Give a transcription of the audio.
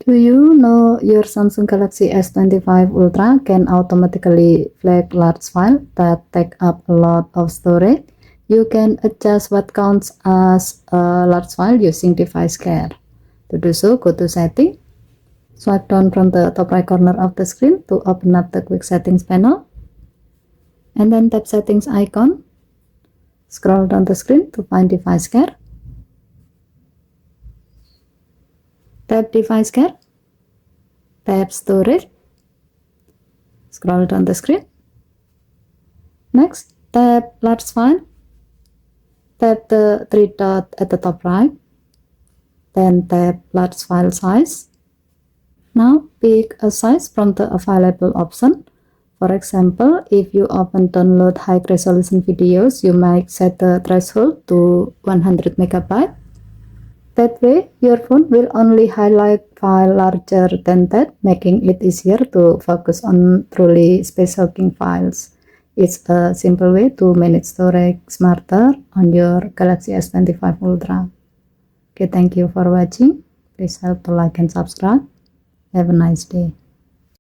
Do you know your Samsung Galaxy S25 Ultra can automatically flag large files that take up a lot of storage? You can adjust what counts as a large file using device care. To do so, go to Setting, swipe down from the top right corner of the screen to open up the Quick Settings panel, and then tap Settings icon. Scroll down the screen to find Device Care. Tap Device Care. Tap Storage. Scroll down the screen. Next, tap Large File. Tap the three dots at the top right. Then tap Large File Size. Now pick a size from the available option. For example, if you often download high-resolution videos, you might set the threshold to 100 MB. That way, your phone will only highlight files larger than that, making it easier to focus on truly space-hogging files. It's a simple way to manage storage smarter on your Galaxy S25 Ultra. Okay, thank you for watching. Please help to like and subscribe. Have a nice day.